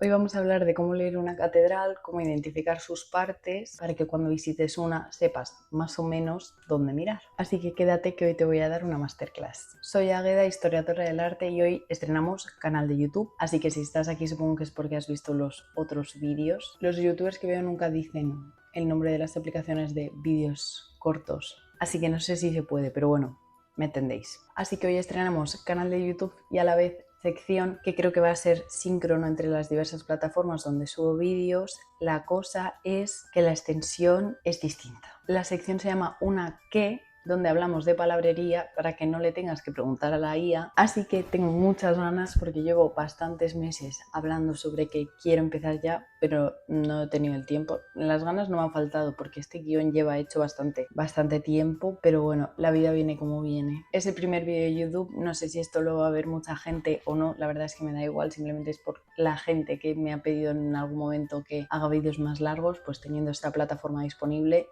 Hoy vamos a hablar de cómo leer una catedral, cómo identificar sus partes, para que cuando visites una sepas más o menos dónde mirar. Así que quédate que hoy te voy a dar una masterclass. Soy Águeda, historiadora del arte, y hoy estrenamos canal de YouTube, así que si estás aquí supongo que es porque has visto los otros vídeos. Los youtubers que veo nunca dicen el nombre de las aplicaciones de vídeos cortos, así que no sé si se puede, pero bueno, me entendéis. Así que hoy estrenamos canal de YouTube y a la vez sección que creo que va a ser síncrono entre las diversas plataformas donde subo vídeos. La cosa es que la extensión es distinta. La sección se llama Una qué, donde hablamos de palabrería para que no le tengas que preguntar a la IA. Así que tengo muchas ganas porque llevo bastantes meses hablando sobre que quiero empezar ya, pero no he tenido el tiempo. Las ganas no me han faltado porque este guión lleva hecho bastante tiempo, pero bueno, la vida viene como viene. Es el primer vídeo de YouTube, no sé si esto lo va a ver mucha gente o no, la verdad es que me da igual, simplemente es por la gente que me ha pedido en algún momento que haga vídeos más largos, pues teniendo esta plataforma disponible,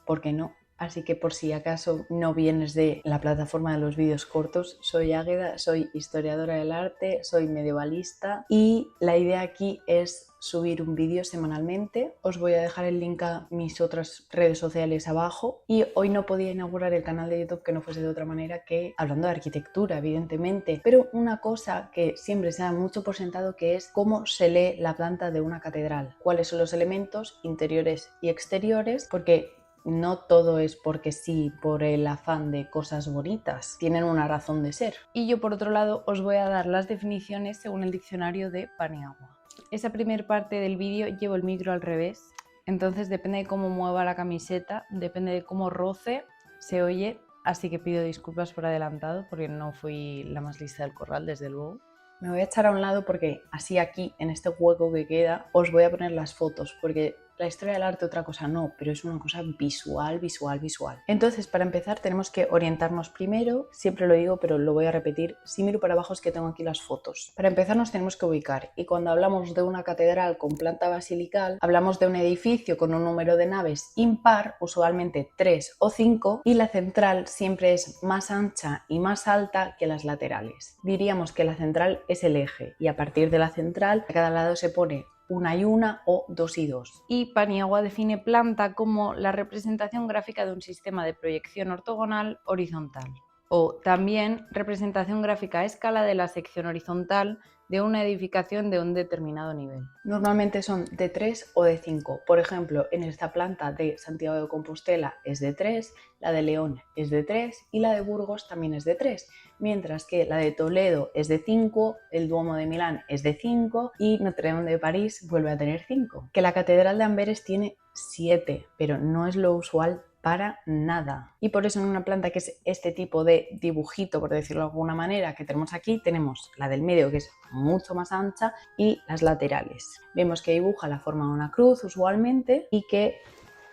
¿por qué no? Así que por si acaso no vienes de la plataforma de los vídeos cortos, soy Águeda, soy historiadora del arte, soy medievalista y la idea aquí es subir un vídeo semanalmente. Os voy a dejar el link a mis otras redes sociales abajo y hoy no podía inaugurar el canal de YouTube que no fuese de otra manera que hablando de arquitectura, evidentemente, pero una cosa que siempre se da mucho por sentado, que es cómo se lee la planta de una catedral, cuáles son los elementos interiores y exteriores, porque no todo es porque sí, por el afán de cosas bonitas, tienen una razón de ser. Y yo por otro lado os voy a dar las definiciones según el diccionario de Paniagua. Esa primera parte del vídeo llevo el micro al revés, entonces depende de cómo mueva la camiseta, depende de cómo roce, se oye, así que pido disculpas por adelantado porque no fui la más lista del corral, desde luego. Me voy a echar a un lado porque así aquí, en este hueco que queda, os voy a poner las fotos, porque la historia del arte otra cosa no, pero es una cosa visual. Entonces, para empezar tenemos que orientarnos primero, siempre lo digo, pero lo voy a repetir, si miro para abajo es que tengo aquí las fotos. Para empezar nos tenemos que ubicar, y cuando hablamos de una catedral con planta basilical, hablamos de un edificio con un número de naves impar, usualmente 3 o 5, y la central siempre es más ancha y más alta que las laterales. Diríamos que la central es el eje, y a partir de la central a cada lado se pone una y una o dos y dos. Y Paniagua define planta como la representación gráfica de un sistema de proyección ortogonal horizontal, o también representación gráfica a escala de la sección horizontal de una edificación de un determinado nivel. Normalmente son de 3 o de 5. Por ejemplo, en esta planta de Santiago de Compostela es de 3, la de León es de 3 y la de Burgos también es de 3, mientras que la de Toledo es de 5, el Duomo de Milán es de 5 y Notre Dame de París vuelve a tener 5. Que la Catedral de Amberes tiene 7, pero no es lo usual para nada. Y por eso en una planta que es este tipo de dibujito, por decirlo de alguna manera, que tenemos aquí, tenemos la del medio, que es mucho más ancha, y las laterales. Vemos que dibuja la forma de una cruz usualmente y que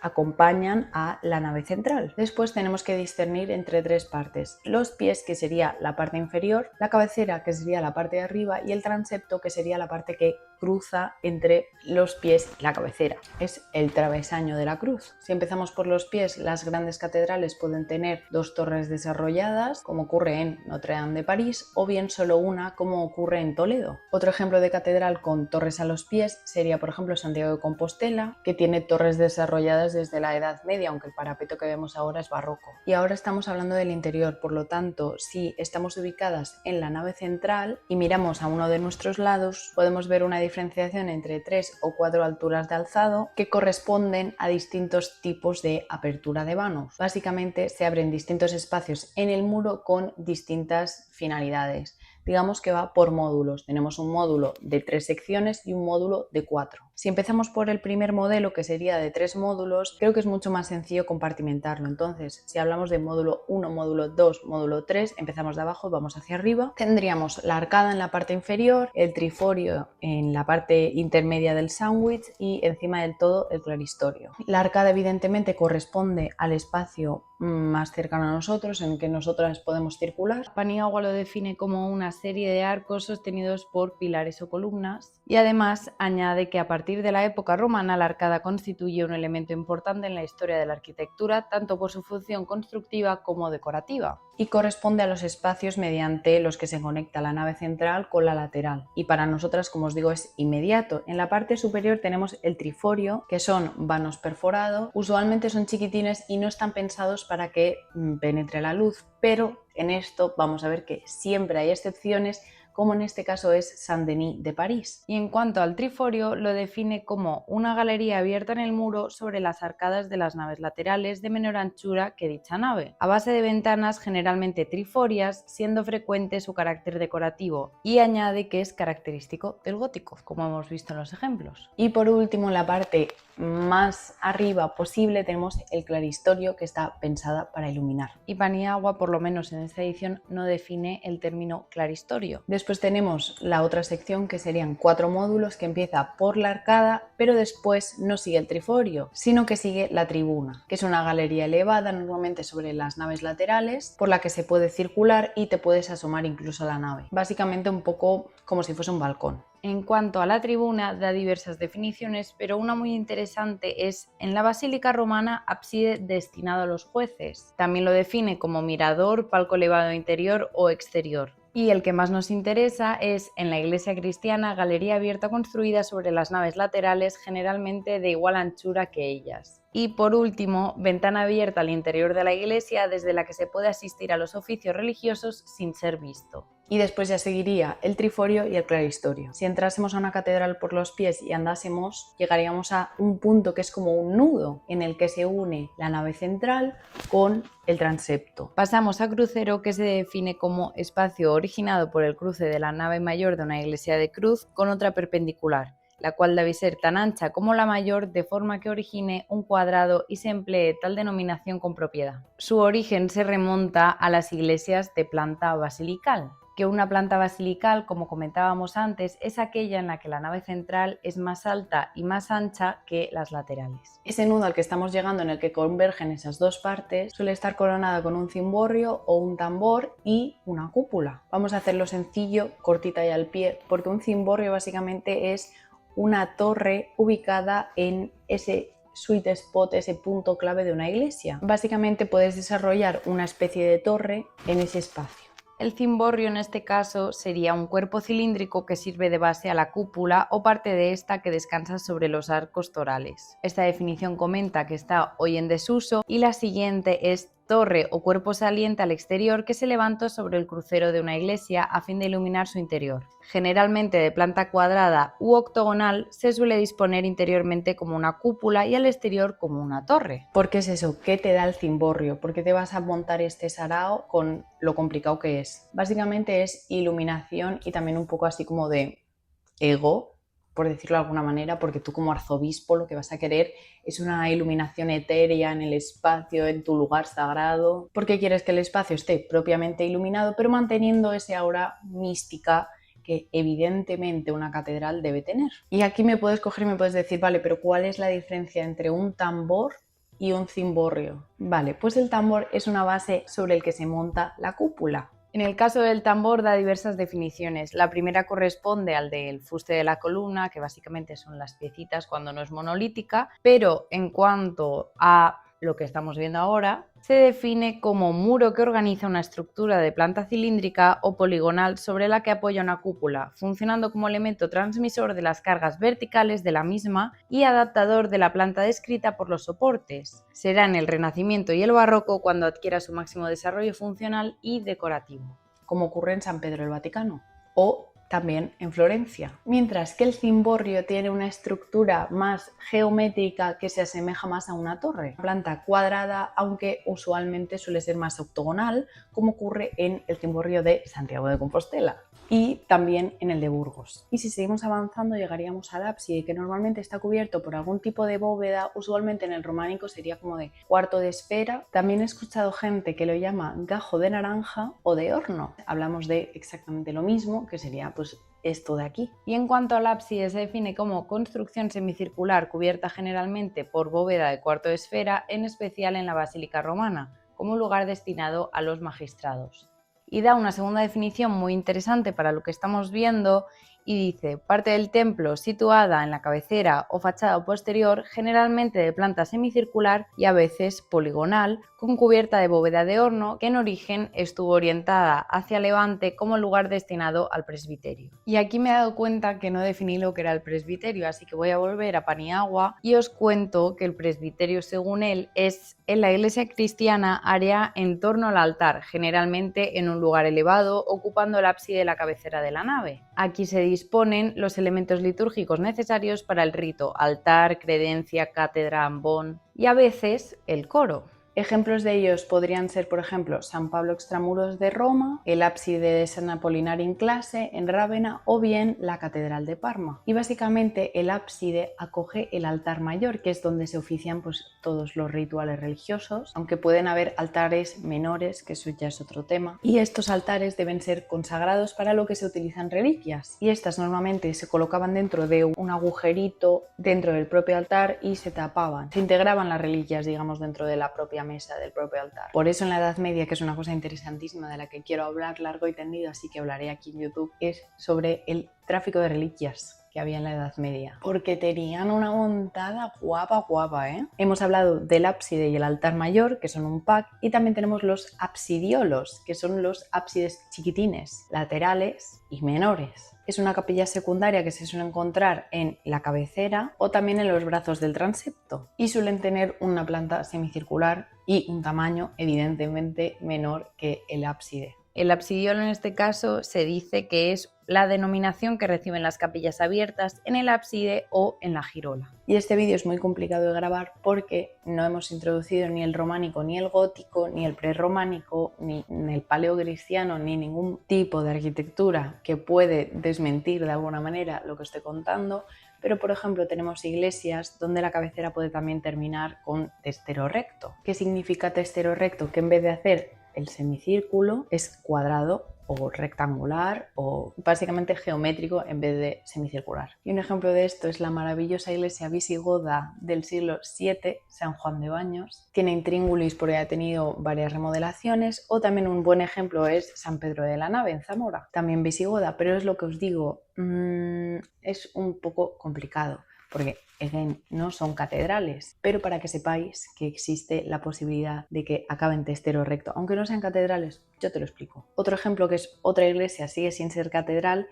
acompañan a la nave central. Después tenemos que discernir entre tres partes: los pies, que sería la parte inferior, la cabecera, que sería la parte de arriba, y el transepto, que sería la parte que cruza entre los pies y la cabecera. Es el travesaño de la cruz. Si empezamos por los pies, las grandes catedrales pueden tener dos torres desarrolladas, como ocurre en Notre Dame de París, o bien solo una, como ocurre en Toledo. Otro ejemplo de catedral con torres a los pies sería, por ejemplo, Santiago de Compostela, que tiene torres desarrolladas desde la Edad Media, aunque el parapeto que vemos ahora es barroco. Y ahora estamos hablando del interior, por lo tanto, si estamos ubicadas en la nave central y miramos a uno de nuestros lados, podemos ver una diferenciación entre 3 o 4 alturas de alzado que corresponden a distintos tipos de apertura de vanos. Básicamente se abren distintos espacios en el muro con distintas finalidades. Digamos que va por módulos. Tenemos un módulo de 3 secciones y un módulo de 4. Si empezamos por el primer modelo, que sería de 3 módulos, creo que es mucho más sencillo compartimentarlo. Entonces, si hablamos de módulo 1, módulo 2, módulo 3, empezamos de abajo y vamos hacia arriba. Tendríamos la arcada en la parte inferior, el triforio en la parte intermedia del sándwich y encima del todo el claristorio. La arcada evidentemente corresponde al espacio más cercano a nosotros, en el que nosotras podemos circular. Paniagua lo define como una serie de arcos sostenidos por pilares o columnas, Y además añade que a partir de la época romana la arcada constituye un elemento importante en la historia de la arquitectura, tanto por su función constructiva como decorativa, y corresponde a los espacios mediante los que se conecta la nave central con la lateral. Y para nosotras, como os digo, es inmediato. En la parte superior tenemos el triforio, que son vanos perforados, usualmente son chiquitines y no están pensados para que penetre la luz, pero en esto vamos a ver que siempre hay excepciones, como en este caso es Saint-Denis de París. Y en cuanto al triforio, lo define como una galería abierta en el muro sobre las arcadas de las naves laterales de menor anchura que dicha nave, a base de ventanas generalmente triforias, siendo frecuente su carácter decorativo, y añade que es característico del gótico, como hemos visto en los ejemplos. Y por último, en la parte más arriba posible tenemos el claristorio, que está pensada para iluminar. Y Paniagua, por lo menos en esta edición, no define el término claristorio. Después tenemos la otra sección, que serían 4 módulos, que empieza por la arcada, pero después no sigue el triforio, sino que sigue la tribuna, que es una galería elevada normalmente sobre las naves laterales, por la que se puede circular y te puedes asomar incluso a la nave. Básicamente un poco como si fuese un balcón. En cuanto a la tribuna, da diversas definiciones, pero una muy interesante es: en la Basílica Romana, ábside destinado a los jueces. También lo define como mirador, palco elevado interior o exterior. Y el que más nos interesa es: en la iglesia cristiana, galería abierta construida sobre las naves laterales, generalmente de igual anchura que ellas. Y por último, ventana abierta al interior de la iglesia, desde la que se puede asistir a los oficios religiosos sin ser visto. Y después ya seguiría el triforio y el claristorio. Si entrásemos a una catedral por los pies y andásemos, llegaríamos a un punto que es como un nudo, en el que se une la nave central con el transepto. Pasamos a crucero, que se define como espacio originado por el cruce de la nave mayor de una iglesia de cruz con otra perpendicular, la cual debe ser tan ancha como la mayor, de forma que origine un cuadrado y se emplee tal denominación con propiedad. Su origen se remonta a las iglesias de planta basilical, que una planta basilical, como comentábamos antes, es aquella en la que la nave central es más alta y más ancha que las laterales. Ese nudo al que estamos llegando, en el que convergen esas dos partes, suele estar coronada con un cimborrio o un tambor y una cúpula. Vamos a hacerlo sencillo, cortita y al pie, porque un cimborrio básicamente es una torre ubicada en ese sweet spot, ese punto clave de una iglesia. Básicamente puedes desarrollar una especie de torre en ese espacio. El cimborrio en este caso sería un cuerpo cilíndrico que sirve de base a la cúpula o parte de esta que descansa sobre los arcos torales. Esta definición comenta que está hoy en desuso, y la siguiente es torre o cuerpo saliente al exterior que se levanta sobre el crucero de una iglesia a fin de iluminar su interior. Generalmente de planta cuadrada u octogonal, se suele disponer interiormente como una cúpula y al exterior como una torre. ¿Por qué es eso? ¿Qué te da el cimborrio? ¿Por qué te vas a montar este sarao con lo complicado que es? Básicamente es iluminación y también un poco así como de ego, por decirlo de alguna manera, porque tú como arzobispo lo que vas a querer es una iluminación etérea en el espacio, en tu lugar sagrado, porque quieres que el espacio esté propiamente iluminado, pero manteniendo esa aura mística que evidentemente una catedral debe tener. Y aquí me puedes coger y me puedes decir, vale, pero ¿cuál es la diferencia entre un tambor y un cimborrio? Vale, pues el tambor es una base sobre el que se monta la cúpula. En el caso del tambor da diversas definiciones. La primera corresponde al del fuste de la columna, que básicamente son las piecitas cuando no es monolítica, pero en cuanto a lo que estamos viendo ahora, se define como muro que organiza una estructura de planta cilíndrica o poligonal sobre la que apoya una cúpula, funcionando como elemento transmisor de las cargas verticales de la misma y adaptador de la planta descrita por los soportes. Será en el Renacimiento y el Barroco cuando adquiera su máximo desarrollo funcional y decorativo, como ocurre en San Pedro del Vaticano o también en Florencia, mientras que el cimborrio tiene una estructura más geométrica que se asemeja más a una torre, planta cuadrada, aunque usualmente suele ser más octogonal, como ocurre en el cimborrio de Santiago de Compostela y también en el de Burgos. Y si seguimos avanzando llegaríamos al ábside, que normalmente está cubierto por algún tipo de bóveda, usualmente en el románico sería como de cuarto de esfera. También he escuchado gente que lo llama gajo de naranja o de horno. Hablamos de exactamente lo mismo, que sería pues esto de aquí. Y en cuanto al ábside, se define como construcción semicircular cubierta generalmente por bóveda de cuarto de esfera, en especial en la Basílica Romana, como un lugar destinado a los magistrados. Y da una segunda definición muy interesante para lo que estamos viendo, y dice: parte del templo situada en la cabecera o fachada posterior, generalmente de planta semicircular y a veces poligonal, con cubierta de bóveda de horno, que en origen estuvo orientada hacia levante como lugar destinado al presbiterio. Y aquí me he dado cuenta que no definí lo que era el presbiterio, así que voy a volver a Paniagua y os cuento que el presbiterio, según él, es en la iglesia cristiana área en torno al altar, generalmente en un lugar elevado, ocupando el ábside de la cabecera de la nave. Aquí se disponen los elementos litúrgicos necesarios para el rito: altar, credencia, cátedra, ambón y a veces el coro. Ejemplos de ellos podrían ser, por ejemplo, San Pablo Extramuros de Roma, el ábside de San Apolinar in Clase en Rávena o bien la Catedral de Parma. Y básicamente el ábside acoge el altar mayor, que es donde se ofician todos los rituales religiosos, aunque pueden haber altares menores, que eso ya es otro tema. Y estos altares deben ser consagrados para lo que se utilizan reliquias. Y estas normalmente se colocaban dentro de un agujerito dentro del propio altar y se tapaban. Se integraban las reliquias, digamos, dentro de la propia mesa del propio altar. Por eso en la Edad Media, que es una cosa interesantísima de la que quiero hablar largo y tendido, así que hablaré aquí en YouTube, es sobre el tráfico de reliquias que había en la Edad Media, porque tenían una montada guapa, ¿eh? Hemos hablado del ábside y el altar mayor, que son un pack, y también tenemos los absidiolos, que son los ábsides chiquitines, laterales y menores. Es una capilla secundaria que se suele encontrar en la cabecera o también en los brazos del transepto, y suelen tener una planta semicircular y un tamaño evidentemente menor que el ábside. El absidiolo en este caso se dice que es la denominación que reciben las capillas abiertas en el ábside o en la girola. Y este vídeo es muy complicado de grabar porque no hemos introducido ni el románico, ni el gótico, ni el prerrománico, ni el paleocristiano, ni ningún tipo de arquitectura que puede desmentir de alguna manera lo que estoy contando. Pero, por ejemplo, tenemos iglesias donde la cabecera puede también terminar con testero recto. ¿Qué significa testero recto? Que en vez de hacer el semicírculo es cuadrado o rectangular o básicamente geométrico en vez de semicircular. Y un ejemplo de esto es la maravillosa iglesia visigoda del siglo VII, San Juan de Baños. Tiene intríngulis porque ha tenido varias remodelaciones, o también un buen ejemplo es San Pedro de la Nave en Zamora, también visigoda, pero es lo que os digo, es un poco complicado porque no son catedrales, pero para que sepáis que existe la posibilidad de que acaben testero recto, aunque no sean catedrales, yo te lo explico. Otro ejemplo, que es otra iglesia, sigue sin ser catedral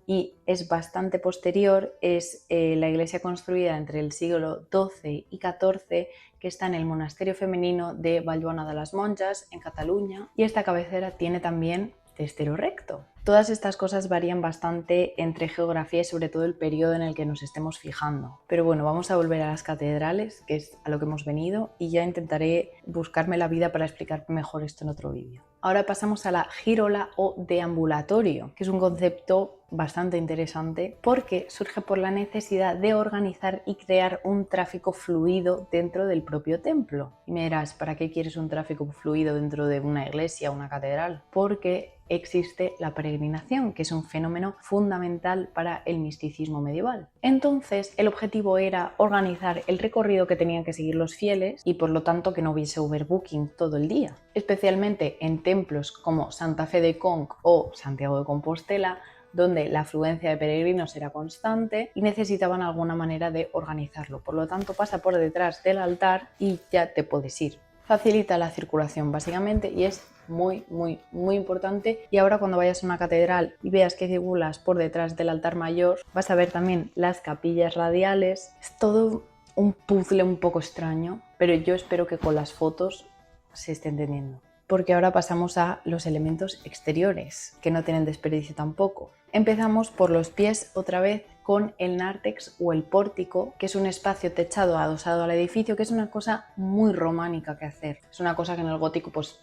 y es bastante posterior, es la iglesia construida entre el siglo XII y XIV, que está en el monasterio femenino de Vallbona de las Monjas, en Cataluña, y esta cabecera tiene también testero recto. Todas estas cosas varían bastante entre geografía y sobre todo el periodo en el que nos estemos fijando. Pero bueno, vamos a volver a las catedrales, que es a lo que hemos venido, y ya intentaré buscarme la vida para explicar mejor esto en otro vídeo. Ahora pasamos a la girola o deambulatorio, que es un concepto bastante interesante porque surge por la necesidad de organizar y crear un tráfico fluido dentro del propio templo. Y me dirás, ¿para qué quieres un tráfico fluido dentro de una iglesia o una catedral? Porque existe la peregrinación, que es un fenómeno fundamental para el misticismo medieval. Entonces, el objetivo era organizar el recorrido que tenían que seguir los fieles y por lo tanto que no hubiese overbooking todo el día, especialmente en templos como Santa Fe de Conc o Santiago de Compostela, donde la afluencia de peregrinos era constante y necesitaban alguna manera de organizarlo. Por lo tanto, pasa por detrás del altar y ya te puedes ir. Facilita la circulación básicamente y es muy importante. Y ahora cuando vayas a una catedral y veas que circulas por detrás del altar mayor, vas a ver también las capillas radiales. Es todo un puzzle un poco extraño, pero yo espero que con las fotos se esté entendiendo. Porque ahora pasamos a los elementos exteriores, que no tienen desperdicio tampoco. Empezamos por los pies otra vez con el nártex o el pórtico, que es un espacio techado adosado al edificio, que es una cosa muy románica que hacer. Es una cosa que en el gótico, pues...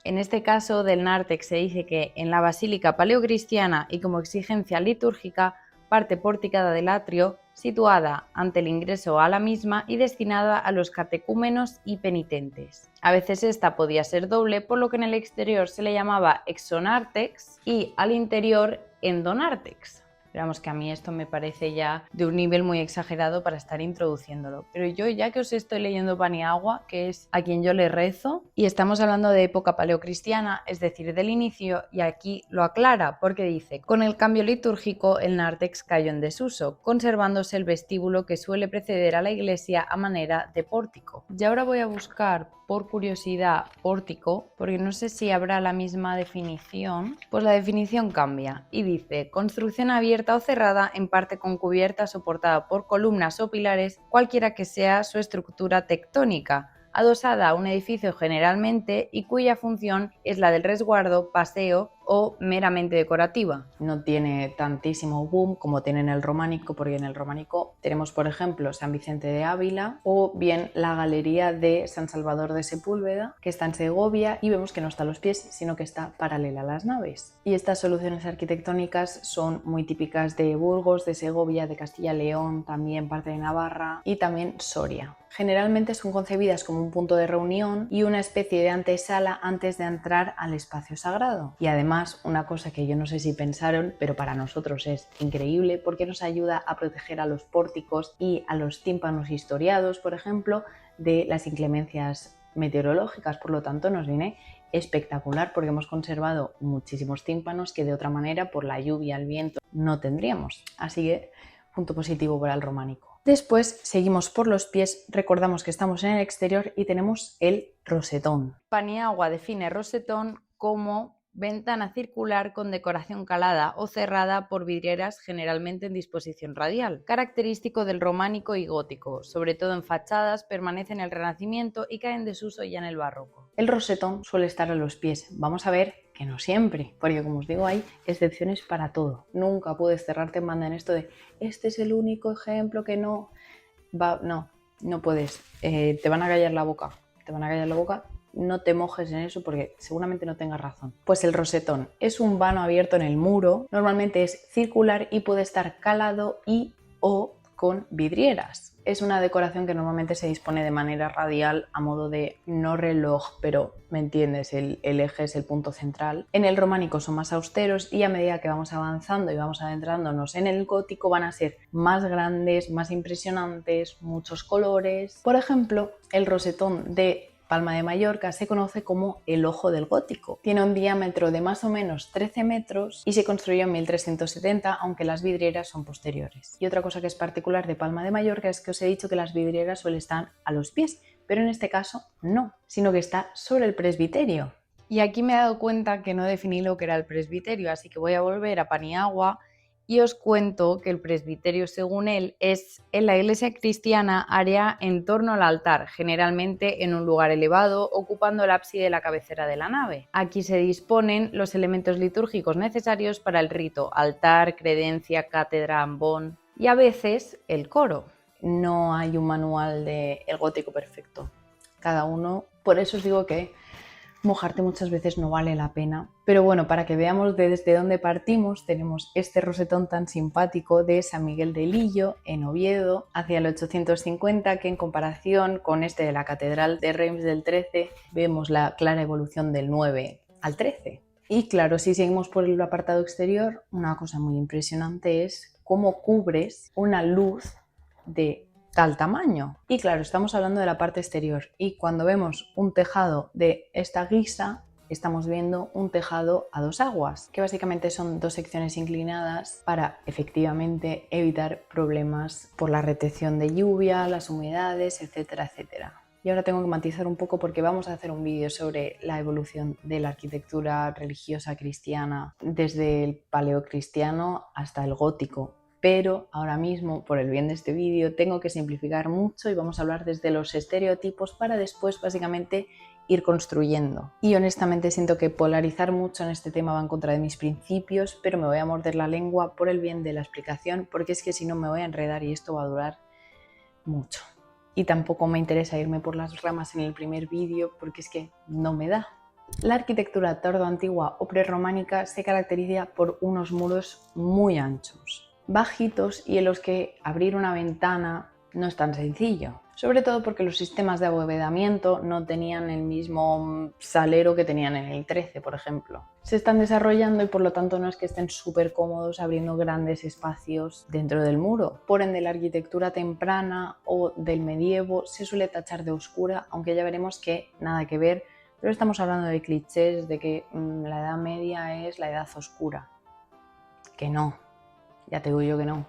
En este caso del nártex se dice que en la basílica paleocristiana y como exigencia litúrgica, parte porticada del atrio, situada ante el ingreso a la misma y destinada a los catecúmenos y penitentes. A veces esta podía ser doble, por lo que en el exterior se le llamaba exonártex y al interior endonártex. Pero vamos, que a mí esto me parece ya de un nivel muy exagerado para estar introduciéndolo. Pero yo, ya que os estoy leyendo Paniagua, que es a quien yo le rezo, y estamos hablando de época paleocristiana, es decir, del inicio, y aquí lo aclara porque dice: con el cambio litúrgico el nártex cayó en desuso, conservándose el vestíbulo que suele preceder a la iglesia a manera de pórtico. Y ahora voy a buscar por curiosidad pórtico, porque no sé si habrá la misma definición. Pues la definición cambia y dice: construcción abierta o cerrada, en parte con cubierta, soportada por columnas o pilares, cualquiera que sea su estructura tectónica, adosada a un edificio generalmente y cuya función es la del resguardo, paseo o meramente decorativa. No tiene tantísimo boom como tiene en el románico, porque en el románico tenemos, por ejemplo, San Vicente de Ávila o bien la Galería de San Salvador de Sepúlveda, que está en Segovia, y vemos que no está a los pies, sino que está paralela a las naves. Y estas soluciones arquitectónicas son muy típicas de Burgos, de Segovia, de Castilla-León, también parte de Navarra y también Soria. Generalmente son concebidas como un punto de reunión y una especie de antesala antes de entrar al espacio sagrado. Y además, una cosa que yo no sé si pensaron, pero para nosotros es increíble, porque nos ayuda a proteger a los pórticos y a los tímpanos historiados, por ejemplo, de las inclemencias meteorológicas. Por lo tanto, nos viene espectacular, porque hemos conservado muchísimos tímpanos que de otra manera, por la lluvia, el viento, no tendríamos. Así que, punto positivo para el románico. Después seguimos por los pies, recordamos que estamos en el exterior y tenemos el rosetón. Paniagua define rosetón como ventana circular con decoración calada o cerrada por vidrieras, generalmente en disposición radial, característico del románico y gótico, sobre todo en fachadas, permanece en el Renacimiento y cae en desuso ya en el barroco. El rosetón suele estar a los pies. Vamos a ver que no siempre, porque como os digo, hay excepciones para todo. Nunca puedes cerrarte en banda en esto de este es el único ejemplo que no va. No puedes. Te van a callar la boca. No te mojes en eso porque seguramente no tengas razón. Pues el rosetón es un vano abierto en el muro, normalmente es circular y puede estar calado y o con vidrieras. Es una decoración que normalmente se dispone de manera radial a modo de, no reloj, pero me entiendes, el eje es el punto central. En el románico son más austeros y a medida que vamos avanzando y vamos adentrándonos en el gótico van a ser más grandes, más impresionantes, muchos colores. Por ejemplo, el rosetón de Palma de Mallorca se conoce como el ojo del gótico. Tiene un diámetro de más o menos 13 metros y se construyó en 1370, aunque las vidrieras son posteriores. Y otra cosa que es particular de Palma de Mallorca es que os he dicho que las vidrieras suelen estar a los pies, pero en este caso no, sino que está sobre el presbiterio. Y aquí me he dado cuenta que no definí lo que era el presbiterio, así que voy a volver a Paniagua y os cuento que el presbiterio, según él, es en la iglesia cristiana área en torno al altar, generalmente en un lugar elevado, ocupando el ábside de la cabecera de la nave. Aquí se disponen los elementos litúrgicos necesarios para el rito: altar, credencia, cátedra, ambón y a veces el coro. No hay un manual del gótico perfecto. Cada uno, por eso os digo que mojarte muchas veces no vale la pena. Pero bueno, para que veamos desde dónde partimos, tenemos este rosetón tan simpático de San Miguel de Lillo, en Oviedo, hacia el 850, que en comparación con este de la Catedral de Reims del 13, vemos la clara evolución del 9 al 13. Y claro, si seguimos por el apartado exterior, una cosa muy impresionante es cómo cubres una luz de tal tamaño. Y claro, estamos hablando de la parte exterior y cuando vemos un tejado de esta guisa, estamos viendo un tejado a dos aguas, que básicamente son dos secciones inclinadas para efectivamente evitar problemas por la retención de lluvia, las humedades, etcétera, etcétera. Y ahora tengo que matizar un poco porque vamos a hacer un vídeo sobre la evolución de la arquitectura religiosa cristiana desde el paleocristiano hasta el gótico. Pero ahora mismo, por el bien de este vídeo, tengo que simplificar mucho y vamos a hablar desde los estereotipos para después básicamente ir construyendo. Y honestamente siento que polarizar mucho en este tema va en contra de mis principios, pero me voy a morder la lengua por el bien de la explicación, porque es que si no me voy a enredar y esto va a durar mucho. Y tampoco me interesa irme por las ramas en el primer vídeo porque es que no me da. La arquitectura tardoantigua o prerrománica se caracteriza por unos muros muy anchos, bajitos y en los que abrir una ventana no es tan sencillo, sobre todo porque los sistemas de abovedamiento no tenían el mismo salero que tenían en el 13, por ejemplo. se están desarrollando y por lo tanto no es que estén súper cómodos abriendo grandes espacios dentro del muro. Por ende, la arquitectura temprana o del medievo se suele tachar de oscura, aunque ya veremos que nada que ver, pero estamos hablando de clichés de que la Edad Media es la edad oscura. Que no, ya te digo yo que no,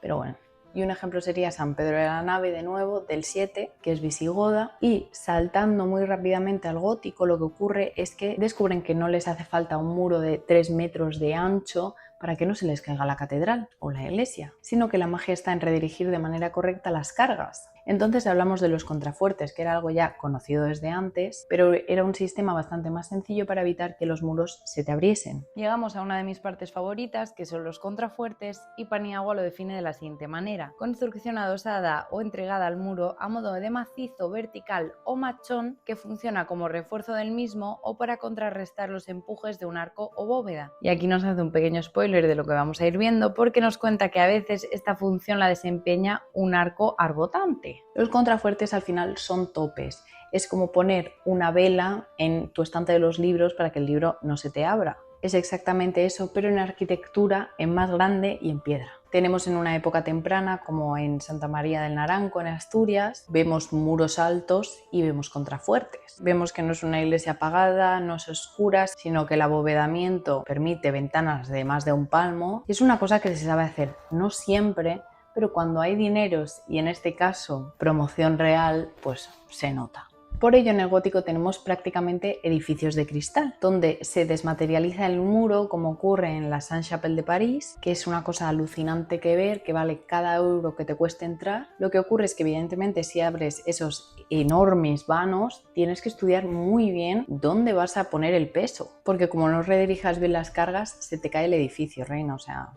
pero bueno. Y un ejemplo sería San Pedro de la Nave, de nuevo, del 7, que es visigoda, y saltando muy rápidamente al gótico, lo que ocurre es que descubren que no les hace falta un muro de 3 metros de ancho para que no se les caiga la catedral o la iglesia, sino que la magia está en redirigir de manera correcta las cargas. Entonces hablamos de los contrafuertes, que era algo ya conocido desde antes, pero era un sistema bastante más sencillo para evitar que los muros se te abriesen. Llegamos a una de mis partes favoritas, que son los contrafuertes, y Paniagua lo define de la siguiente manera: construcción adosada o entregada al muro a modo de macizo vertical o machón que funciona como refuerzo del mismo o para contrarrestar los empujes de un arco o bóveda. Y aquí nos hace un pequeño spoiler de lo que vamos a ir viendo, porque nos cuenta que a veces esta función la desempeña un arco arbotante. Los contrafuertes al final son topes. Es como poner una vela en tu estante de los libros para que el libro no se te abra. Es exactamente eso, pero en arquitectura en más grande y en piedra. Tenemos en una época temprana, como en Santa María del Naranco, en Asturias, vemos muros altos y vemos contrafuertes. Vemos que no es una iglesia apagada, no es oscura, sino que el abovedamiento permite ventanas de más de un palmo. Y es una cosa que se sabe hacer, no siempre, pero cuando hay dineros y en este caso promoción real, pues se nota. Por ello en el gótico tenemos prácticamente edificios de cristal, donde se desmaterializa el muro como ocurre en la Sainte-Chapelle de París, que es una cosa alucinante que ver, que vale cada euro que te cueste entrar. Lo que ocurre es que evidentemente si abres esos enormes vanos, tienes que estudiar muy bien dónde vas a poner el peso, porque como no redirijas bien las cargas, se te cae el edificio, reina, o sea,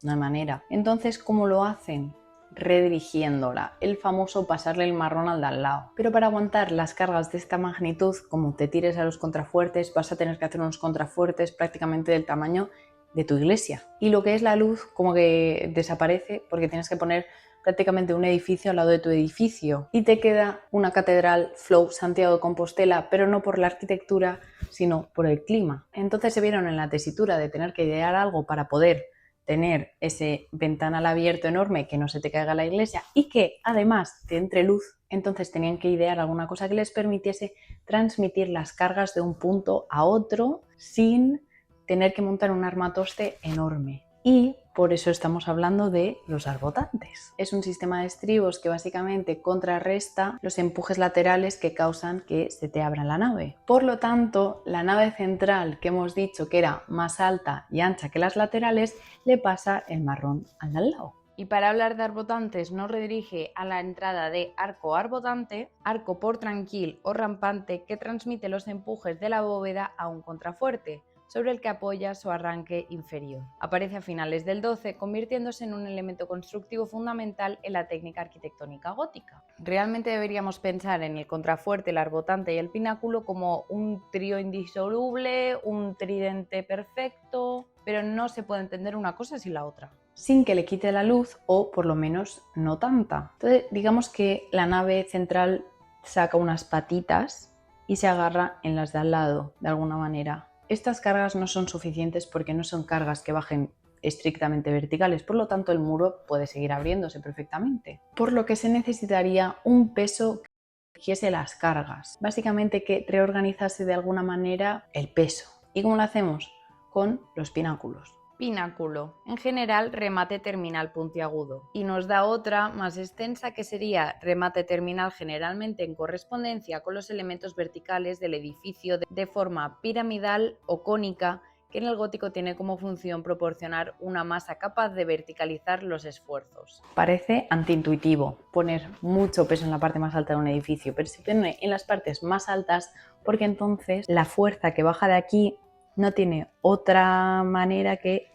no hay manera. Entonces, ¿cómo lo hacen? Redirigiéndola, el famoso pasarle el marrón al de al lado. Pero para aguantar las cargas de esta magnitud, como te tires a los contrafuertes, vas a tener que hacer unos contrafuertes prácticamente del tamaño de tu iglesia. Y lo que es la luz como que desaparece porque tienes que poner prácticamente un edificio al lado de tu edificio y te queda una catedral flow Santiago de Compostela, pero no por la arquitectura, sino por el clima. Entonces se vieron en la tesitura de tener que idear algo para poder tener ese ventanal abierto enorme, que no se te caiga la iglesia y que además te entre luz. Entonces tenían que idear alguna cosa que les permitiese transmitir las cargas de un punto a otro sin tener que montar un armatoste enorme. Y por eso estamos hablando de los arbotantes. Es un sistema de estribos que básicamente contrarresta los empujes laterales que causan que se te abra la nave. Por lo tanto, la nave central, que hemos dicho que era más alta y ancha que las laterales, le pasa el marrón al de al lado. Y para hablar de arbotantes nos redirige a la entrada de arco arbotante, arco por tranquil o rampante que transmite los empujes de la bóveda a un contrafuerte, sobre el que apoya su arranque inferior. Aparece a finales del 12, convirtiéndose en un elemento constructivo fundamental en la técnica arquitectónica gótica. Realmente deberíamos pensar en el contrafuerte, el arbotante y el pináculo como un trío indisoluble, un tridente perfecto, pero no se puede entender una cosa sin la otra, sin que le quite la luz o por lo menos no tanta. Entonces digamos que la nave central saca unas patitas y se agarra en las de al lado de alguna manera. Estas cargas no son suficientes porque no son cargas que bajen estrictamente verticales, por lo tanto el muro puede seguir abriéndose perfectamente. Por lo que se necesitaría un peso que dirigiese las cargas, básicamente que reorganizase de alguna manera el peso. ¿Y cómo lo hacemos? Con los pináculos. Pináculo, en general remate terminal puntiagudo, y nos da otra más extensa que sería remate terminal generalmente en correspondencia con los elementos verticales del edificio de forma piramidal o cónica, que en el gótico tiene como función proporcionar una masa capaz de verticalizar los esfuerzos. Parece antiintuitivo poner mucho peso en la parte más alta de un edificio, pero se pone en las partes más altas porque entonces la fuerza que baja de aquí no tiene otra manera que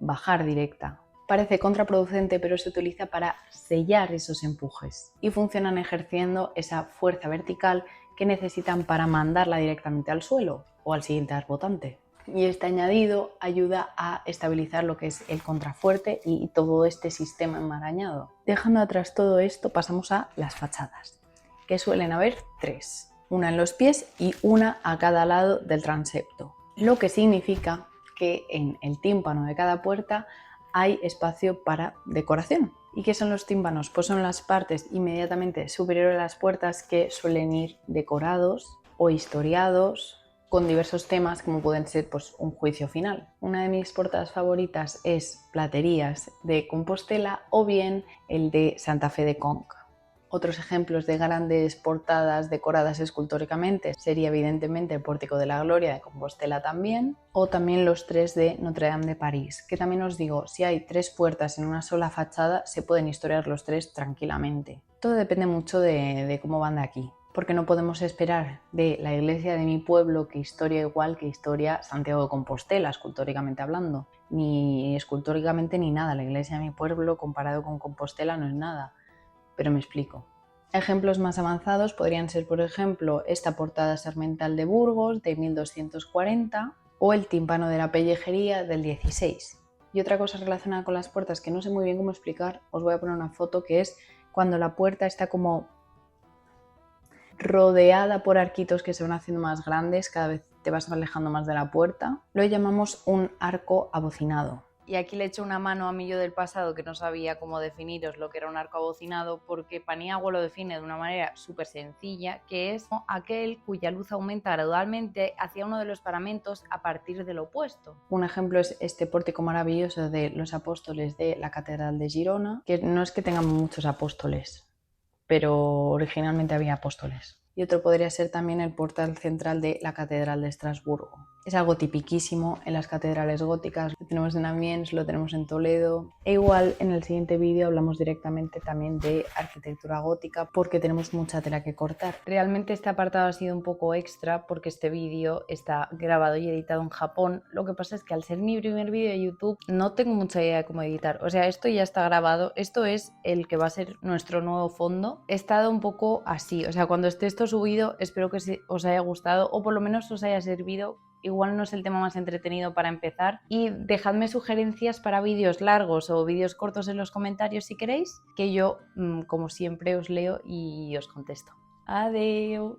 bajar directa. Parece contraproducente, pero se utiliza para sellar esos empujes y funcionan ejerciendo esa fuerza vertical que necesitan para mandarla directamente al suelo o al siguiente arbotante. Y este añadido ayuda a estabilizar lo que es el contrafuerte y todo este sistema enmarañado. Dejando atrás todo esto, pasamos a las fachadas, que suelen haber tres, una en los pies y una a cada lado del transepto. lo que significa que en el tímpano de cada puerta hay espacio para decoración. ¿Y qué son los tímpanos? Pues son las partes inmediatamente superiores a las puertas que suelen ir decorados o historiados con diversos temas, como pueden ser pues, un juicio final. Una de mis portadas favoritas es Platerías de Compostela o bien el de Santa Fe de Conca. Otros ejemplos de grandes portadas decoradas escultóricamente sería evidentemente el Pórtico de la Gloria de Compostela también, o también los 3 de Notre Dame de París, que también os digo, si hay 3 puertas en una sola fachada, se pueden historiar los 3 tranquilamente. Todo depende mucho de cómo van de aquí, porque no podemos esperar de la iglesia de mi pueblo que historia igual que historia Santiago de Compostela, escultóricamente hablando, ni escultóricamente ni nada. La iglesia de mi pueblo comparado con Compostela no es nada. Pero me explico. Ejemplos más avanzados podrían ser, por ejemplo, esta portada sarmental de Burgos de 1240 o el tímpano de la pellejería del 16. Y otra cosa relacionada con las puertas que no sé muy bien cómo explicar, os voy a poner una foto que es cuando la puerta está como rodeada por arquitos que se van haciendo más grandes, cada vez te vas alejando más de la puerta. Lo llamamos un arco abocinado. Y aquí le echo una mano a mí yo del pasado que no sabía cómo definiros lo que era un arco abocinado, porque Paniagua lo define de una manera súper sencilla, que es aquel cuya luz aumenta gradualmente hacia uno de los paramentos a partir del opuesto. Un ejemplo es este pórtico maravilloso de los apóstoles de la Catedral de Girona, que no es que tengan muchos apóstoles, pero originalmente había apóstoles. Y otro podría ser también el portal central de la Catedral de Estrasburgo. Es algo tipiquísimo en las catedrales góticas, lo tenemos en Amiens, lo tenemos en Toledo. E igual en el siguiente vídeo hablamos directamente también de arquitectura gótica porque tenemos mucha tela que cortar. Realmente este apartado ha sido un poco extra porque este vídeo está grabado y editado en Japón. Lo que pasa es que al ser mi primer vídeo de YouTube no tengo mucha idea de cómo editar. O sea, esto ya está grabado, esto es el que va a ser nuestro nuevo fondo. He estado un poco así, o sea, cuando esté esto subido espero que os haya gustado o por lo menos os haya servido. Igual no es el tema más entretenido para empezar y dejadme sugerencias para vídeos largos o vídeos cortos en los comentarios si queréis, que yo como siempre os leo y os contesto. Adiós.